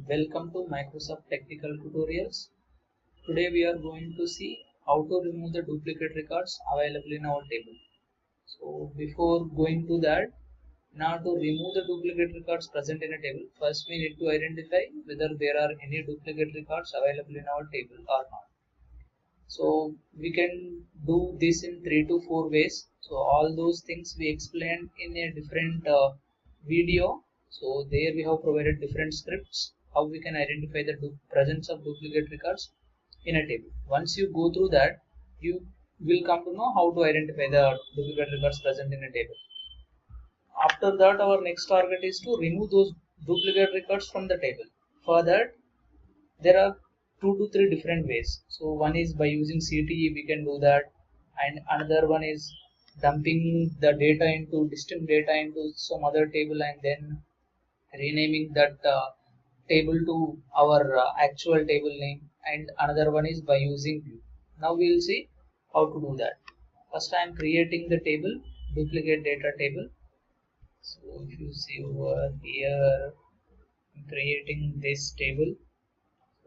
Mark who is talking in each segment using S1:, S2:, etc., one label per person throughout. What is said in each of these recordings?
S1: Welcome to Microsoft Technical Tutorials. Today we are going to see how to remove the duplicate records available in our table. So before going to that, now to remove the duplicate records present in a table, first we need to identify whether there are any duplicate records available in our table or not. So we can do this in 3 to 4 ways. So all those things we explained in a different video. So there we have provided different scripts how we can identify the presence of duplicate records in a table. Once you go through that, you will come to know how to identify the duplicate records present in a table. After that, our next target is to remove those duplicate records from the table. For that, there are 2 to 3 different ways. So one is by using CTE, we can do that, and another one is dumping the data into distinct data into some other table and then renaming that table to our actual table name, and another one is by using view. Now we will see how to do that. First I am creating the table, duplicate data table. So if you see over here, I'm creating this table.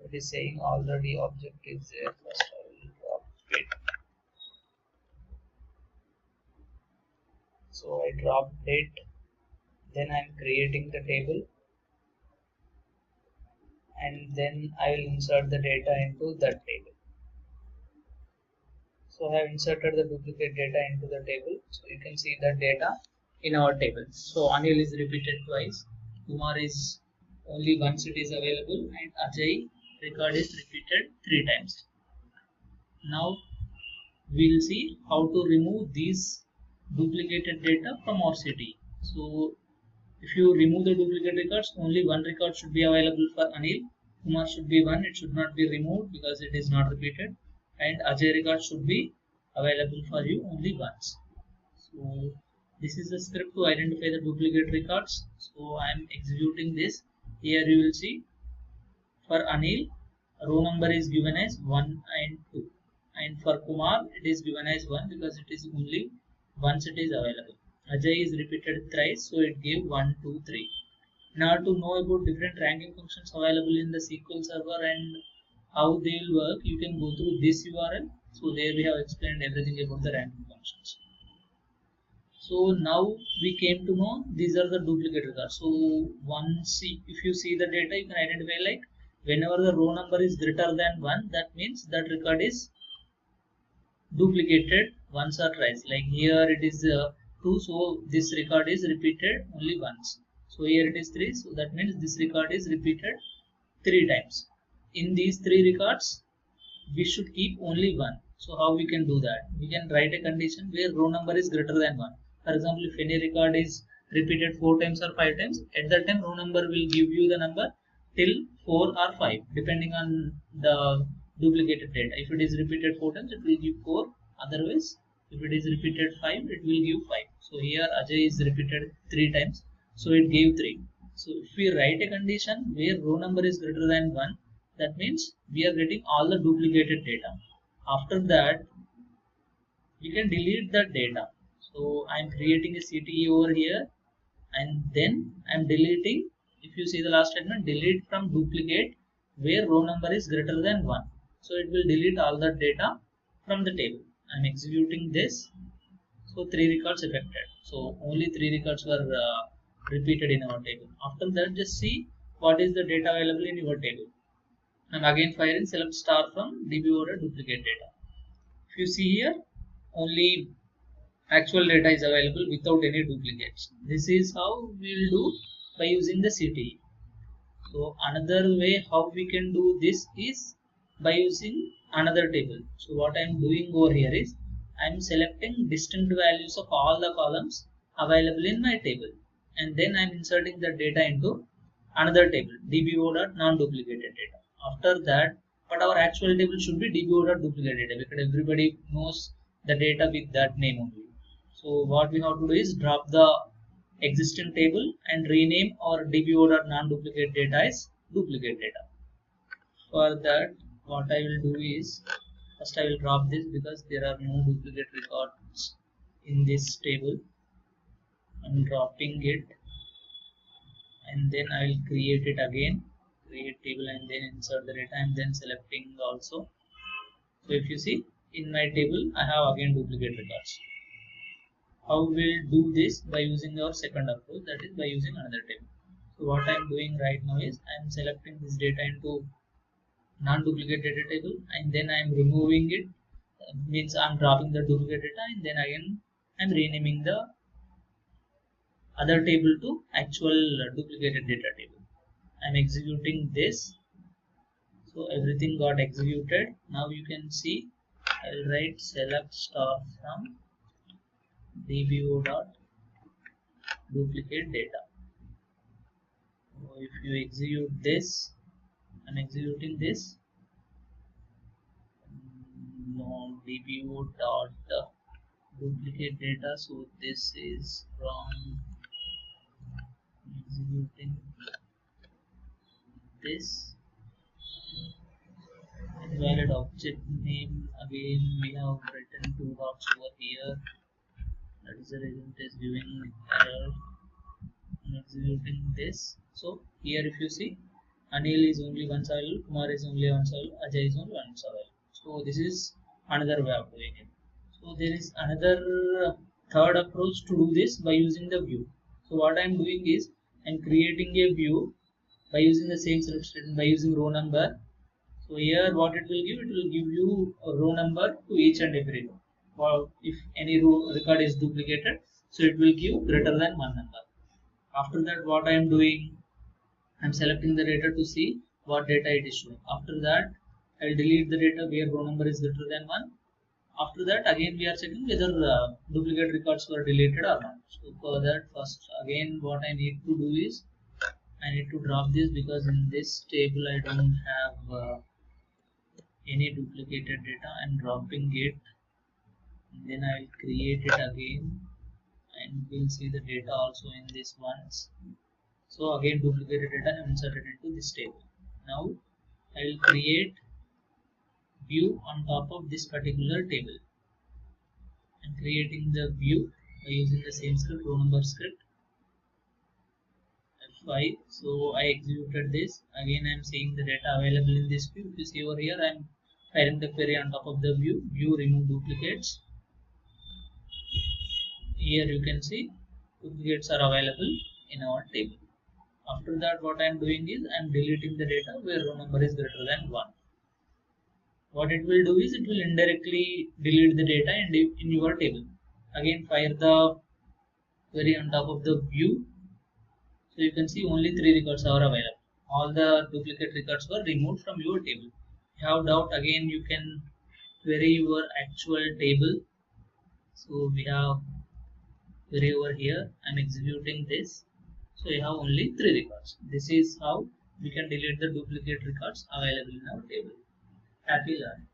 S1: It is saying already object is there. First I will drop it. So I dropped it. Then I am creating the table, and then I will insert the data into that table. So I have inserted the duplicate data into the table. So you can see the data in our table. So Anil is repeated twice, Kumar is only once it is available, and Ajay record is repeated 3 times. Now we will see how to remove these duplicated data from our city. So if you remove the duplicate records, only one record should be available for Anil. Kumar should be one, it should not be removed because it is not repeated, and Ajay record should be available for you only once. So this is the script to identify the duplicate records. So I am executing this. Here you will see for Anil, row number is given as 1 and 2, and for Kumar it is given as 1 because it is only once it is available. Ajay is repeated thrice, so it gave 1, 2, 3. Now to know about different ranking functions available in the SQL server and how they will work, you can go through this URL. So there we have explained everything about the ranking functions. So now we came to know these are the duplicate records. So if you see the data, you can identify like whenever the row number is greater than 1, that means that record is duplicated once or twice. Like here it is 2, so this record is repeated only once. So here it is 3, so that means this record is repeated 3 times. In these 3 records, we should keep only 1. So how we can do that? We can write a condition where row number is greater than 1. For example, if any record is repeated 4 times or 5 times, at that time row number will give you the number till 4 or 5 depending on the duplicated data. If it is repeated 4 times, it will give 4. Otherwise, if it is repeated 5, it will give 5. So here Ajay is repeated 3 times, so it gave 3. So if we write a condition where row number is greater than 1, that means we are getting all the duplicated data. After that, we can delete that data. So I am creating a CTE over here, and then I am deleting. If you see the last statement, delete from duplicate where row number is greater than 1. So it will delete all that data from the table. I am executing this. So 3 records affected. So only 3 records were repeated in our table. After that, just see what is the data available in your table. And again firing select star from DB order duplicate data. If you see here, only actual data is available without any duplicates. This is how we will do by using the CTE. So another way how we can do this is by using another table. So what I am doing over here is I am selecting distinct values of all the columns available in my table, and then I am inserting the data into another table, DBO non-duplicated data. After that, but our actual table should be DBO duplicated data because everybody knows the data with that name only. So what we have to do is drop the existing table and rename our DBO non-duplicate data as duplicate data. For that, what I will do is first I will drop this because there are no duplicate records in this table. I am dropping it, and then I will create it again. create table and then insert the data and then selecting also. So if you see in my table, I have again duplicate records. How we'll do this? By using our second approach, that is by using another table. So what I am doing right now is I am selecting this data into non-duplicate data table and then I am removing it, means I am dropping the duplicate data and then again I am renaming the other table to actual duplicated data table. I am executing this, so everything got executed. Now you can see I will write select star from dbo dot duplicate data. So if you execute this, I'm executing this. No, dbo dot duplicate data. So this is from executing this. Invalid object name, again we have written two dots over here. That is the reason it is giving error. I'm executing this. So here if you see, Anil is only once available, Kumar is only once available, Ajay is only once available. So this is another way of doing it. So there is another third approach to do this by using the view. So what I am doing is I am creating a view by using the same select statement by using row number. So here what it will give you a row number to each and every row. Or if any row record is duplicated, so it will give greater than one number. After that what I am doing, I am selecting the data to see what data it is showing. After that I will delete the data where row number is greater than 1. After that again we are checking whether duplicate records were deleted or not. So for that first again what I need to do is I need to drop this because in this table I don't have any duplicated data. I'm dropping it and then I will create it again and we'll see the data also in this ones. So again duplicated data I have inserted into this table. Now I will create view on top of this particular table. I'm creating the view by using the same script, row number script F5. So I executed this. Again I am seeing the data available in this view. If you see over here I am firing the query on top of the view remove duplicates. Here you can see duplicates are available in our table. After that what I am doing is I am deleting the data where row number is greater than 1. What it will do is it will indirectly delete the data in your table. Again fire the query on top of the view. So you can see only 3 records are available. All the duplicate records were removed from your table. If you have doubt, again you can query your actual table. So we have query over here. I'm executing this. So you have only 3 records. This is how we can delete the duplicate records available in our table. Happy learning.